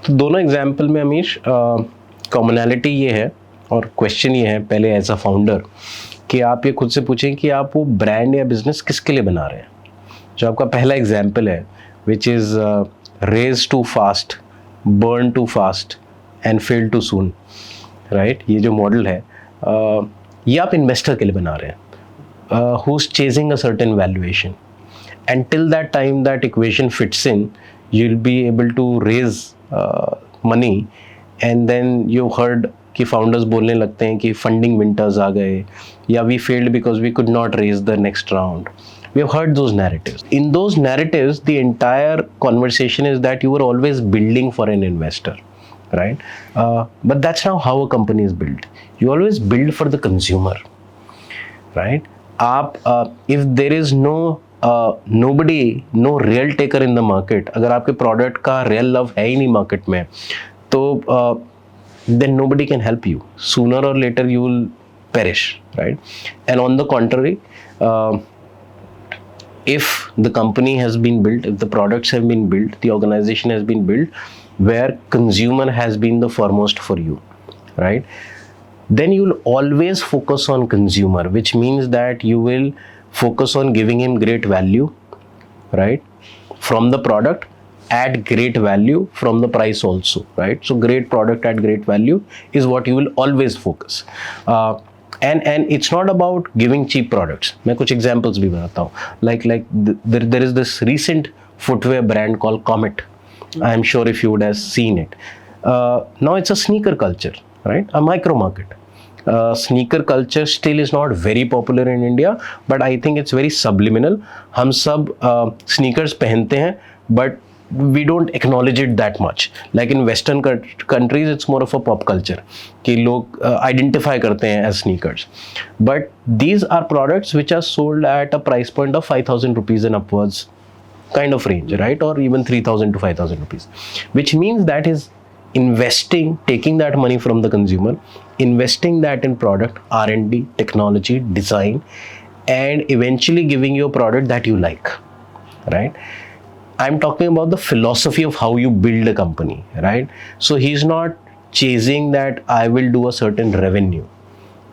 तो दोनों एग्जाम्पल में अमीश कॉमनैलिटी ये है और क्वेश्चन ये है पहले एज अ फाउंडर कि आप ये खुद से पूछें कि आप वो ब्रांड या बिजनेस किसके लिए बना रहे हैं. जो आपका पहला एग्जाम्पल है which is raise too fast burn too fast and fail too soon, right? ये जो मॉडल है ये आप इन्वेस्टर के लिए बना रहे हैं who is chasing a certain valuation. Until that time that equation fits in, you'll be able to raise money, and then you've heard कि founders बोलने लगते हैं कि funding winters आ गए, या we failed because we could not raise the next round. We have heard those narratives. In those narratives, the entire conversation is that you were always building for an investor, right? But that's not how a company is built. You always build for the consumer, right? If there is nobody, no real taker in the market, अगर आपके product का real love है ही नहीं market में, तो then nobody can help you. Sooner or later you will perish, right? And on the contrary, if the company has been built, if the products have been built, the organization has been built where consumer has been the foremost for you, right? Then you will always focus on consumer, which means that you will focus on giving him great value, right? From the product, add great value from the price also, right? So great product at great value is what you will always focus. And it's not about giving cheap products. मैं कुछ examples भी बताता हूँ. Like there is this recent footwear brand called Comet. I am sure if you would have seen it. Now it's a sneaker culture, right? A micro market. Sneaker culture still is not very popular in India, but I think it's very subliminal. हम सब sneakers पहनते हैं, but we don't acknowledge it that much. Like in Western countries, it's more of a pop culture कि लोग identify करते हैं as sneakers. But these are products which are sold at a price point of 5,000 rupees and upwards kind of range, right? Or even 3,000 to 5,000 rupees, which means that is investing, taking that money from the consumer, investing that in product, R&D, technology, design, and eventually giving you a product that you like, right? I'm talking about the philosophy of how you build a company, right? So he's not chasing that I will do a certain revenue,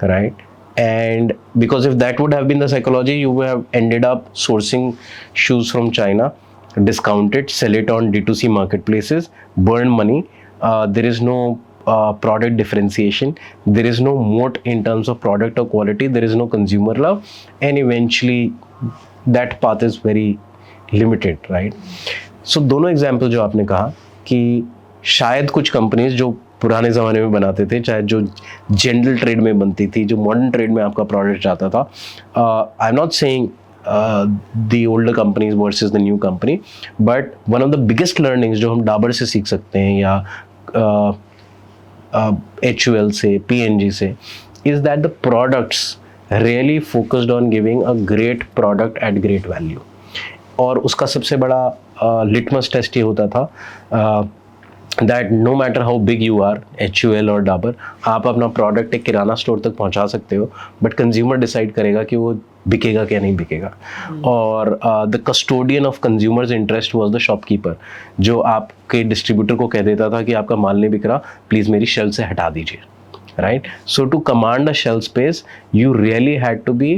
right? And because if that would have been the psychology, you would have ended up sourcing shoes from China, discount it, sell it on D2C marketplaces, burn money. There is no product differentiation. There is no moat in terms of product or quality. There is no consumer love. And eventually that path is very limited, right? So दोनों example जो आपने कहा कि शायद कुछ companies जो पुराने ज़माने में बनाते थे, चाहे जो जनरल ट्रेड में बनती थी, जो मॉडर्न ट्रेड में आपका प्रोडक्ट जाता था, I am not saying the older companies versus the new company, but one of the biggest learnings जो हम डाबर से सीख सकते हैं या HUL से, P&G से, is that the products really focused on giving a great product at great value. और उसका सबसे बड़ा लिटमस टेस्ट ये होता था that no matter how big you are, HUL और डाबर, आप अपना प्रोडक्ट एक किराना स्टोर तक पहुंचा सकते हो, बट कंज्यूमर डिसाइड करेगा कि वो बिकेगा क्या नहीं बिकेगा. और the custodian of consumers interest was the shopkeeper, जो आपके डिस्ट्रीब्यूटर को कह देता था कि आपका माल नहीं बिक रहा, प्लीज़ मेरी शेल्फ से हटा दीजिए, right? So to command a shelf space, you really had to be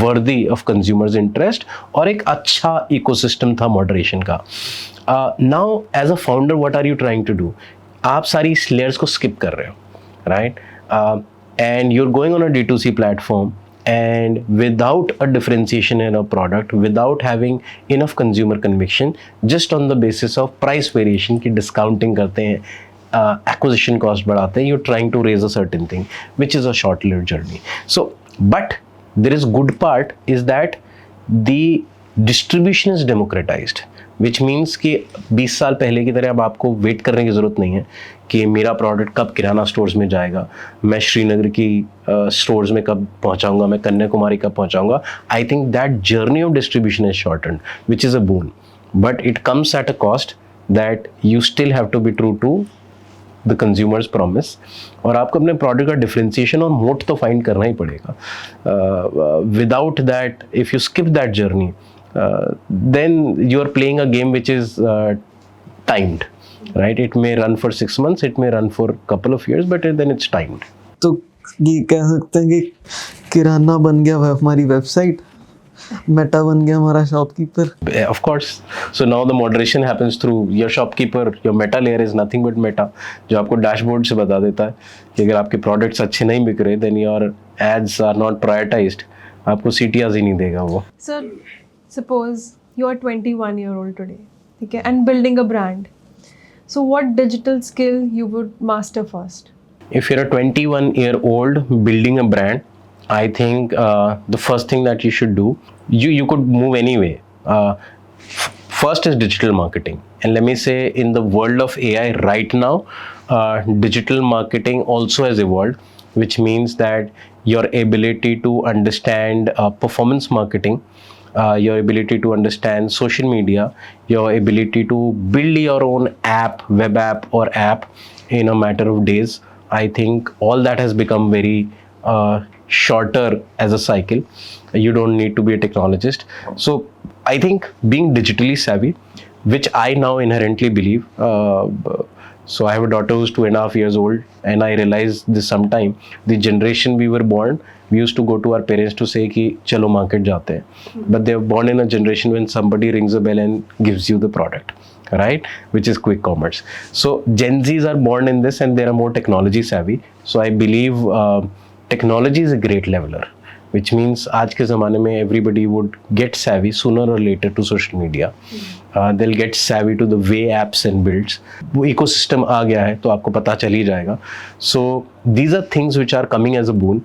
worthy of consumers' interest, और एक अच्छा ecosystem था moderation का. Now as a founder, what are you trying to do? आप सारी layers को skip कर रहे हो, right? And you're going on a D2C platform, and without a differentiation in a product, without having enough consumer conviction, just on the basis of price variation की discounting करते हैं, acquisition cost बढ़ाते हैं, you're trying to raise a certain thing, which is a short-lived journey. So, but there is good part is that the distribution is democratized, which means कि 20 साल पहले की तरह अब आपको वेट करने की ज़रूरत नहीं है कि मेरा प्रोडक्ट कब किराना स्टोर्स में जाएगा, मैं श्रीनगर की स्टोर्स में कब पहुंचाऊंगा, मैं कन्याकुमारी कब पहुंचाऊंगा. I think that journey of distribution is shortened, which is a boon, but it comes at a cost that you still have to be true to the consumer's promise, और आपको अपने प्रोडक्ट का differentiation और मोट तो find करना ही पड़ेगा. Without that, if you skip that journey, then you are playing a game which is timed, right? It may run for 6 months, it may run for a couple of years, but then it's timed. तो ये कह सकते हैं कि किराना बन गया हमारी website, Meta बन गया हमारा shopkeeper. Of course. So now the moderation happens through your shopkeeper. Your meta layer is nothing but meta, जो आपको डैशबोर्ड से बता देता है कि अगर आपके प्रोडक्ट्स अच्छे नहीं बिक रहे, then your ads are not prioritized. आपको CTRs ही नहीं देगा वो. Sir, suppose you are 21-year-old today, okay, and building a brand. So what digital skill you would master first? If you're a 21-year-old building a brand, I think the first thing that you should do, you could move anyway. First is digital marketing, and let me say, in the world of AI right now, digital marketing also has evolved, which means that your ability to understand performance marketing, your ability to understand social media, your ability to build your own app, web app or app in a matter of days, I think all that has become very shorter as a cycle. You don't need to be a technologist. So I think being digitally savvy, which I now inherently believe, so I have a daughter who's 2.5 years old, and I realized this sometime, the generation we were born, we used to go to our parents to say कि चलो market जाते हैं, but they were born in a generation when somebody rings a bell and gives you the product, right, which is quick commerce. So Gen Zs are born in this and they are more technology savvy. So I believe technology is a great leveler, which means आज के ज़माने में everybody would get savvy sooner or later to social media. They'll get savvy to the way apps and builds. वो ecosystem आ गया है तो आपको पता चल ही जाएगा. So these are things which are coming as a boon.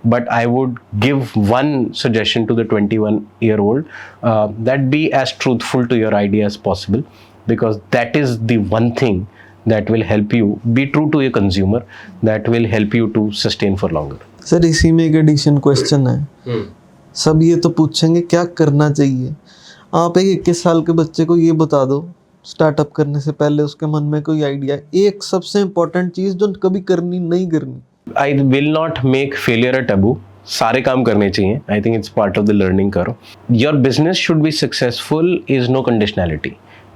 But I would give one suggestion to the 21-year-old, that be as truthful to your idea as possible, because that is the one thing that will help you be true to your consumer, that will help you to sustain for longer. Sir इसी में एक addition question है. सब ये तो पूछेंगे क्या करना चाहिए. आप एक 21 साल के बच्चे को ये बता दो, स्टार्टअप करने से पहले उसके मन में कोई आइडिया, एक सबसे इम्पोर्टेंट चीज़ जो कभी करनी नहीं करनी. I will not make failure a taboo. सारे काम करने चाहिए. I think it's part of the learning curve. Your business should be successful is no conditionality,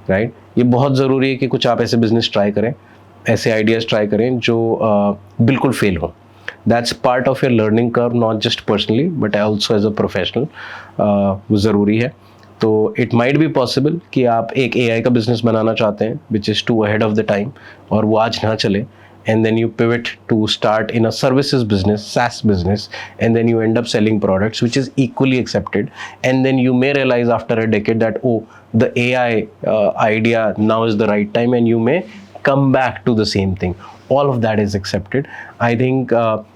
right? ये बहुत ज़रूरी है कि कुछ आप ऐसे बिजनेस ट्राई करें, ऐसे आइडियाज़ ट्राई करें जो बिल्कुल फेल हो. That's part of your learning curve, not just personally, but also as a professional. वो ज़रूरी है. तो it might be possible कि आप एक AI का बिजनेस बनाना चाहते हैं, which is too ahead of the time, और वो आज ना चले, and then you pivot to start in a services business, SaaS business, and then you end up selling products which is equally accepted, and then you may realize after a decade that, oh, the AI idea now is the right time, and you may come back to the same thing. All of that is accepted. I think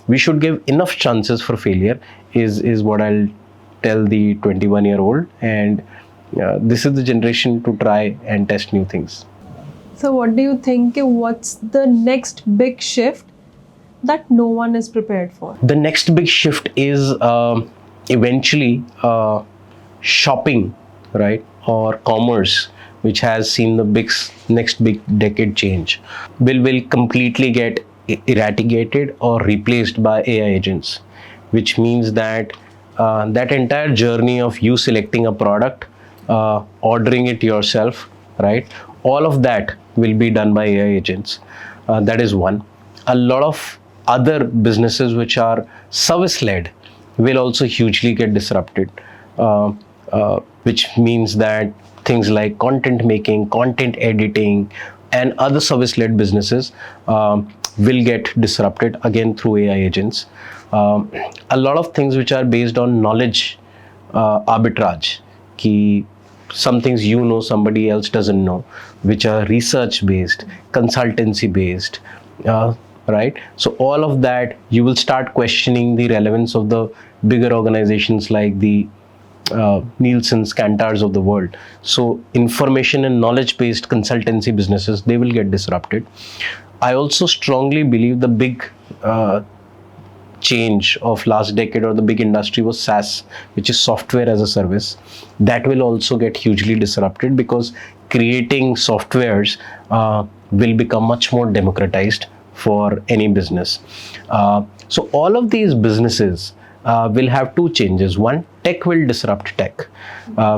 we should give enough chances for failure is what I'll tell the 21-year-old, and this is the generation to try and test new things. So what do you think, what's the next big shift that no one is prepared for? The next big shift is eventually shopping, right, or commerce, which has seen the next big decade change, will completely get eradicated or replaced by AI agents, which means that that entire journey of you selecting a product, ordering it yourself, right, all of that will be done by AI agents. That is one. A lot of other businesses which are service-led will also hugely get disrupted, which means that things like content making, content editing, and other service-led businesses will get disrupted again through AI agents. A lot of things which are based on knowledge arbitrage, ki some things you know somebody else doesn't know, which are research based, consultancy based, right? So all of that, you will start questioning the relevance of the bigger organizations like the Nielsen's, Kantars of the world. So information and knowledge based consultancy businesses, they will get disrupted. I also strongly believe the big change of last decade or the big industry was SaaS, which is software as a service. That will also get hugely disrupted because creating softwares will become much more democratized for any business. So all of these businesses will have two changes. One, tech will disrupt tech.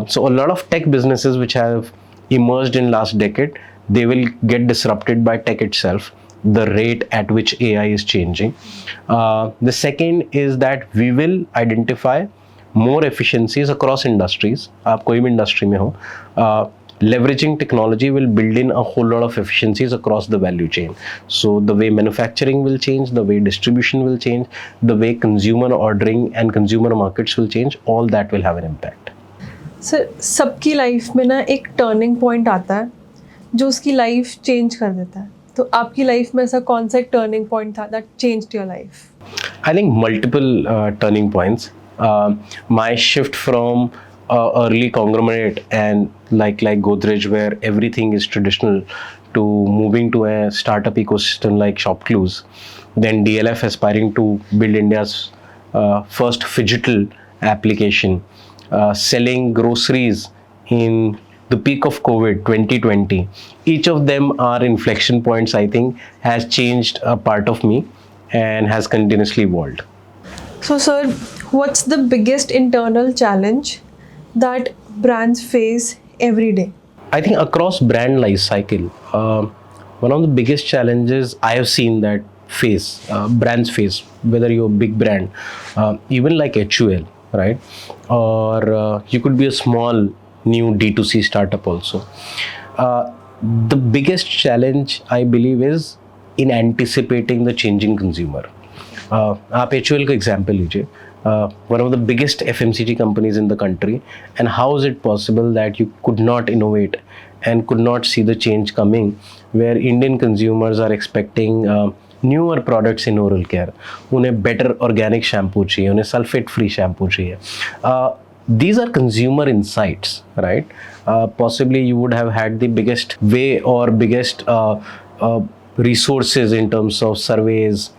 So a lot of tech businesses which have emerged in last decade, they will get disrupted by tech itself, the rate at which AI is changing. The second is that we will identify more efficiencies across industries. आप कोई भी industry में हो, leveraging technology will build in a whole lot of efficiencies across the value chain. So the way manufacturing will change, the way distribution will change, the way consumer ordering and consumer markets will change, all that will have an impact. Sir सबकी life में ना एक turning point आता है जो उसकी life change कर देता है, तो आपकी लाइफ में ऐसा कौन सा एक टर्निंग पॉइंट था that changed your life? I think multiple turning points. My shift from early conglomerate and like Godrej, where everything is traditional, to moving to a startup ecosystem like ShopClues, then DLF aspiring to build India's first phygital application, selling groceries in the peak of COVID 2020. Each of them are inflection points, I think, has changed a part of me and has continuously evolved. So sir, what's the biggest internal challenge that brands face every day? I think across brand life cycle, one of the biggest challenges I have seen that brands face, whether you're a big brand, even like HUL, right? Or you could be a small new D2C startup also. The biggest challenge I believe is in anticipating the changing consumer. आप HUL का example लीजिए, one of the biggest FMCG companies in the country, and how is it possible that you could not innovate and could not see the change coming, where Indian consumers are expecting newer products in oral care, उन्हें better organic shampoo चाहिए, उन्हें sulfate free shampoo चाहिए. These are consumer insights, right? Possibly you would have had the biggest way or biggest resources in terms of surveys,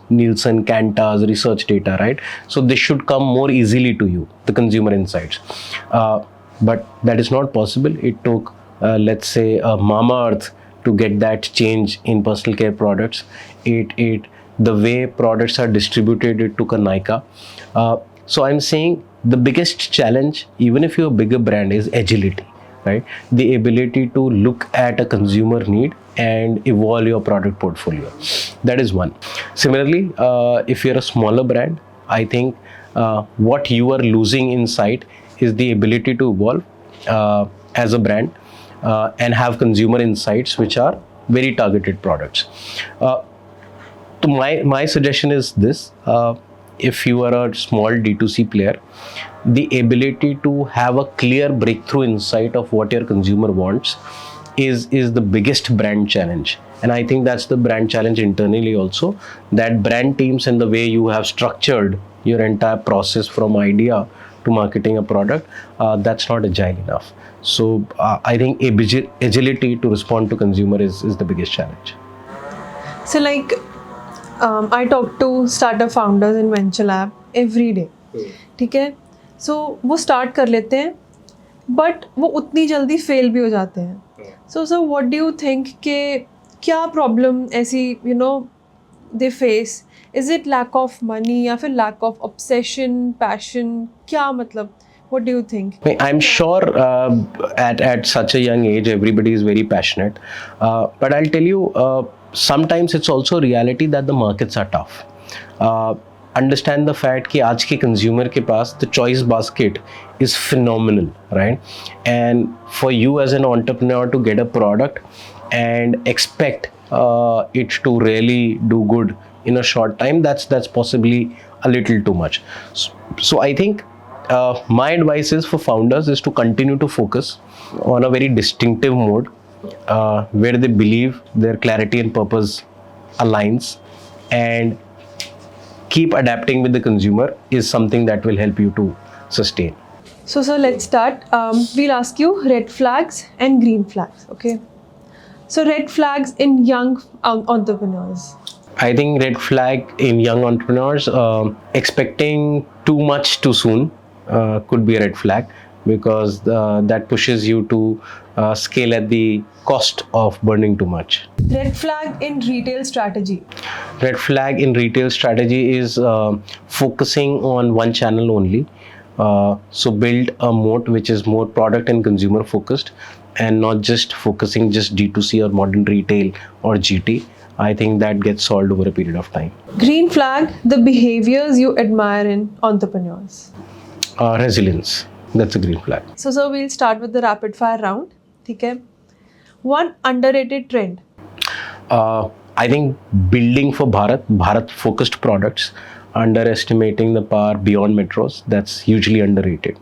Nielsen, Kantar's research data, right? So this should come more easily to you, the consumer insights. But that is not possible. It took, let's say, Mamaearth to get that change in personal care products. The way products are distributed, it took a Nykaa. So I'm saying the biggest challenge, even if you're a bigger brand, is agility, right? The ability to look at a consumer need and evolve your product portfolio. That is one. Similarly, if you're a smaller brand, I think what you are losing in sight is the ability to evolve as a brand and have consumer insights which are very targeted products. So my suggestion is this. If you are a small D2C player, the ability to have a clear breakthrough insight of what your consumer wants is the biggest brand challenge. And I think that's the brand challenge internally also, that brand teams and the way you have structured your entire process from idea to marketing a product, that's not agile enough. So I think agility to respond to consumer is the biggest challenge. So like I talk to startup founders in Venture Lab every day. ठीक है, so वो start कर लेते हैं but वो उतनी जल्दी fail भी हो जाते हैं. So what do you think कि क्या problem ऐसी they face? Is it lack of money या फिर lack of obsession, passion? क्या मतलब? What do you think? I'm sure at such a young age everybody is very passionate, but I'll tell you, sometimes it's also reality that the markets are tough. Understand the fact कि आज के consumer के पास the choice basket is phenomenal, right? And for you as an entrepreneur to get a product and expect it to really do good in a short time, that's possibly a little too much. So I think my advice is for founders is to continue to focus on a very distinctive mode where they believe their clarity and purpose aligns, and keep adapting with the consumer is something that will help you to sustain. So sir, let's start. We'll ask you red flags and green flags, okay? So red flags in young entrepreneurs. I think red flag in young entrepreneurs, expecting too much too soon could be a red flag, because that pushes you to scale at the cost of burning too much. Red flag in retail strategy. Red flag in retail strategy is focusing on one channel only. So build a moat which is more product and consumer focused, and not just focusing just D2C or modern retail or GT. I think that gets solved over a period of time. Green flag, the behaviors you admire in entrepreneurs. Resilience. That's a green flag. So sir, we'll start with the rapid fire round. ठीक है. One underrated trend. I think building for Bharat focused products, underestimating the power beyond metros, that's hugely underrated.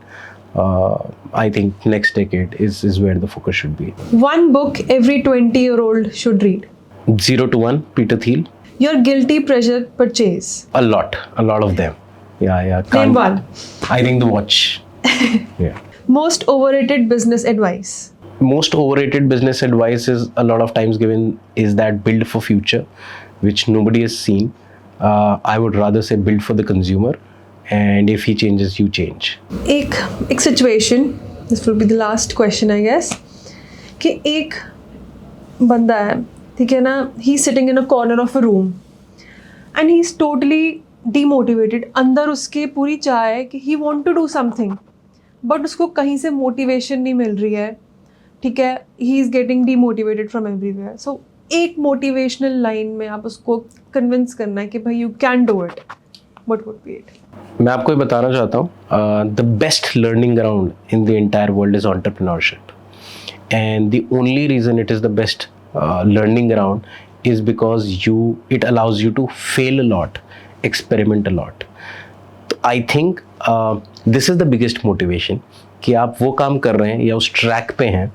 I think next decade is where the focus should be. One book every 20-year-old should read. 0 to 1, Peter Thiel. Your guilty pleasure purchase. A lot of them. Yeah. Name one. I think the watch. Yeah. Most overrated business advice. Most overrated business advice is a lot of times given is that build for future, which nobody has seen. I would rather say build for the consumer, and if he changes, you change. एक situation, this will be the last question I guess, कि एक बंदा है, ठीक है ना, he's sitting in a corner of a room and he's totally demotivated. अंदर उसके पूरी चाह है कि he want to do something, but उसको कहीं से motivation नहीं मिल रही है, ठीक है, he is getting demotivated from everywhere. So एक मोटिवेशनल लाइन में आप उसको कन्विंस करना है कि भाई you can do it, what would be it? मैं आपको ये बताना चाहता हूँ, the best learning ground in the entire world is entrepreneurship, and the only reason it is the best learning ground is because it allows you to fail a lot, experiment a lot. I think this is the biggest motivation कि आप वो काम कर रहे हैं या उस track पे हैं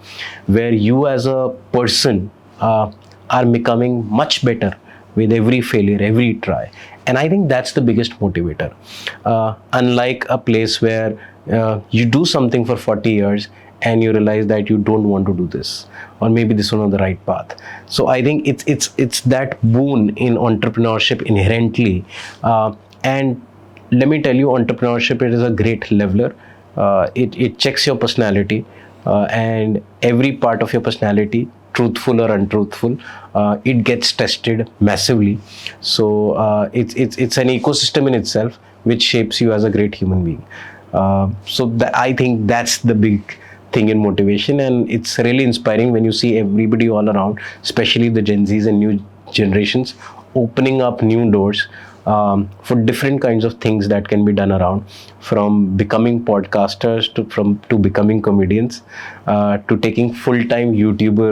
where you as a person are becoming much better with every failure, every try. And I think that's the biggest motivator. Unlike a place where you do something for 40 years and you realize that you don't want to do this, or maybe this is not the right path. So I think it's that boon in entrepreneurship inherently. And let me tell you, entrepreneurship, it is a great leveler. It checks your personality, and every part of your personality, truthful or untruthful, it gets tested massively. So it's an ecosystem in itself which shapes you as a great human being. So I think that's the big thing in motivation, and it's really inspiring when you see everybody all around, especially the Gen Zs and new generations, opening up new doors for different kinds of things that can be done around, from becoming podcasters to becoming comedians, to taking full-time YouTuber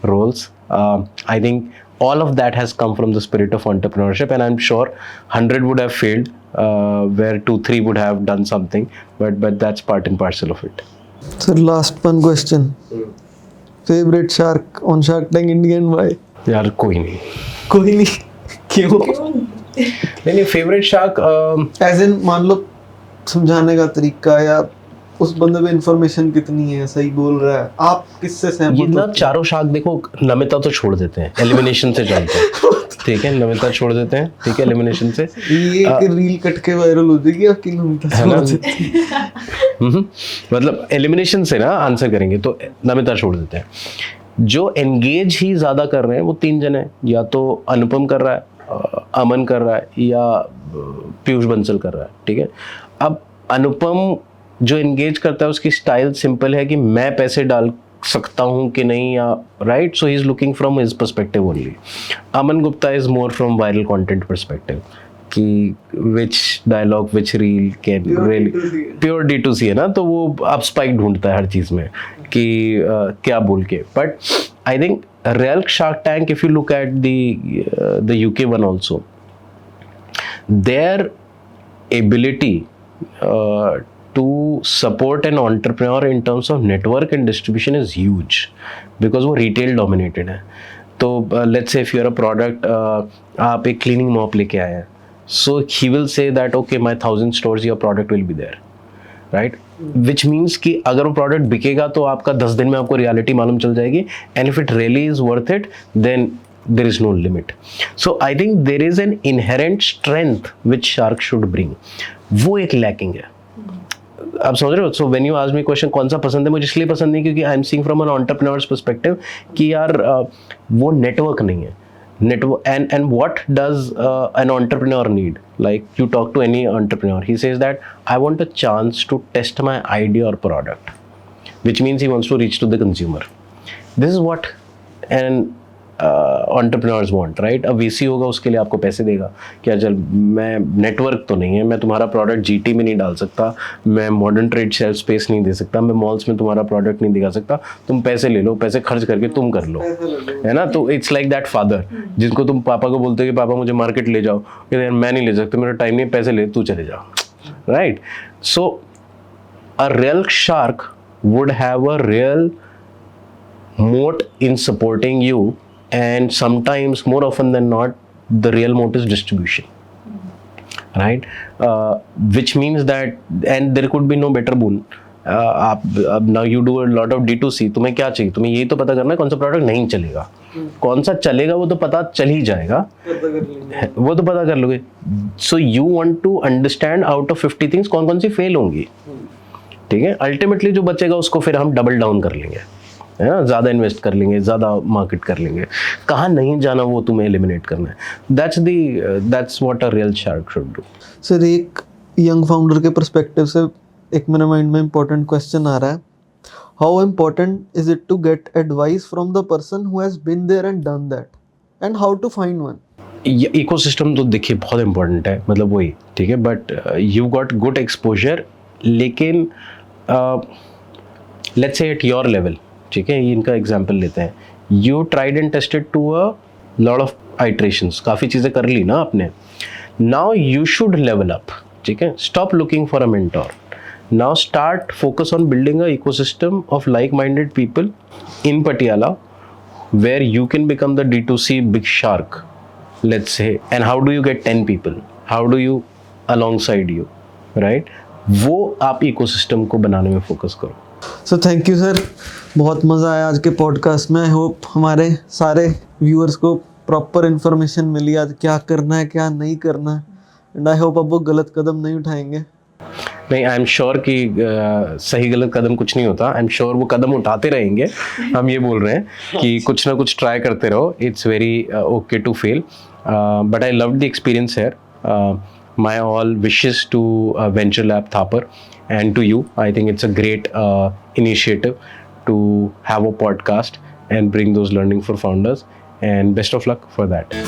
roles. I think all of that has come from the spirit of entrepreneurship, and I'm sure 100 would have failed, where 2-3 would have done something, but that's part and parcel of it. Sir, last one question. Favorite shark on Shark Tank India and why? यार कोई नहीं. कोई नहीं. क्यों? नहीं, favourite shark As in, मान लो समझाने का तरीका या उस बंदे पे इन्फॉर्मेशन कितनी है, सही बोल रहा है, आप किससे सहमत ये ना होते हैं? चारों शार्क देखो, नमिता तो छोड़ देते हैं, एलिमिनेशन से चलते हैं, ठीक है, नमिता छोड़ देते हैं, ठीक है, एलिमिनेशन से. ये एक रील कट के वायरल हो जाएगी आपकी नमिता है ना? से. मतलब एलिमिनेशन से ना आंसर करेंगे तो नमिता छोड़ देते हैं. जो एंगेज ही ज़्यादा कर रहे हैं वो 3 जन हैं, या तो अनुपम कर रहा है, अमन कर रहा है, या पीयूष बंसल कर रहा है, ठीक है. अब अनुपम जो एंगेज करता है उसकी स्टाइल सिंपल है कि मैं पैसे डाल सकता हूँ कि नहीं, या right, so he is looking from his perspective only. Aman Gupta is more from viral content perspective, कि which dialogue which reel can really, pure D2C है ना, तो वो आप स्पाइक ढूंढता है हर चीज़ में कि क्या बोल के. But I think real shark tank, if you look at the UK one also, their ability to support an entrepreneur in terms of network and distribution is huge, because वो retail dominated है. तो let's say if you're a product, आप एक cleaning mop लेके आए हैं, so he will say that okay, my 1000 stores your product will be there, right? Which means कि अगर वो product बिकेगा तो आपका 10 दिन में आपको reality मालूम चल जाएगी, and if it really is worth it, then there is no limit. So I think there is an inherent strength which shark should bring. वो एक lacking है. आप समझ रहे हो? So when you ask me question कौन सा पसंद है, मुझे इसलिए पसंद नहीं क्योंकि I am seeing from an entrepreneur's perspective कि यार वो नेटवर्क नहीं है. Network and what does an entrepreneur need? Like you talk to any entrepreneur, he says that I want a chance to test my idea or product, which means he wants to reach to the consumer. This is what an entrepreneurs want, right? अब VC होगा, उसके लिए आपको पैसे देगा कि चल, मैं नेटवर्क तो नहीं है, मैं तुम्हारा प्रोडक्ट जीटी में नहीं डाल सकता, मैं मॉडर्न ट्रेड शेल्फ स्पेस नहीं दे सकता, मैं मॉल्स में तुम्हारा प्रोडक्ट नहीं दिखा सकता, तुम पैसे ले लो, पैसे खर्च करके तुम कर लो, है ना? तो इट्स लाइक दैट फादर जिनको तुम पापा को बोलते हो कि पापा मुझे मार्केट ले जाओ, कहते हैं मैं नहीं ले सकता, मेरा टाइम नहीं, पैसे ले, तू चले जाओ, right? So a real shark would have a real moat in supporting you, and sometimes, more often than not, the real moat is distribution, right? Which means that, and there could be no better boon. आप अब now you do a lot of D2C, तुम्हें क्या चाहिए? तुम्हें यही तो पता करना है कौन सा प्रोडक्ट नहीं चलेगा, कौन सा चलेगा वो तो पता चल ही जाएगा, वो तो पता कर लोगे. So you want to understand out of 50 things कौन कौन सी फेल होंगी, ठीक है? अल्टीमेटली जो बचेगा उसको फिर हम डबल डाउन कर लेंगे, है ना? ज़्यादा इन्वेस्ट कर लेंगे, ज़्यादा मार्केट कर लेंगे. कहाँ नहीं जाना वो तुम्हें एलिमिनेट करना है. That's what a real shark should do. Sir, एक यंग फाउंडर के पर्सपेक्टिव से एक मेरे माइंड में इम्पोर्टेंट क्वेश्चन आ रहा है. How important is it to get advice from the person who has been there and done that, and how to find one? Ecosystem तो देखिए बहुत इंपॉर्टेंट है, मतलब वही, ठीक है, but you got good exposure, लेकिन let's say at your level, ठीक है, इनका एग्जांपल लेते हैं. You tried and tested to a lot of iterations, काफ़ी चीज़ें कर ली ना आपने. Now you should level up, ठीक है? Stop looking for a mentor. Now start focus on building a ecosystem of like minded people in Patiala, where you can become the D2C big shark, let's say. And how do you get 10 people? How do you alongside you, right? वो आप ecosystem को बनाने में focus करो. So thank you sir, बहुत मज़ा आया आज के पॉडकास्ट में. आई होप हमारे सारे व्यूअर्स को प्रॉपर इन्फॉर्मेशन मिली आज क्या करना है क्या नहीं करना है, एंड आई होप अब वो गलत कदम नहीं उठाएंगे. नहीं, आई एम श्योर कि सही गलत कदम कुछ नहीं होता. आई एम श्योर वो कदम उठाते रहेंगे. हम ये बोल रहे हैं कि कुछ ना कुछ ट्राई करते रहो. It's very okay to fail, but I love the experience here. My all wishes to Venture Lab Thapar, and to you. I think it's a great initiative to have a podcast and bring those learning for founders, and best of luck for that.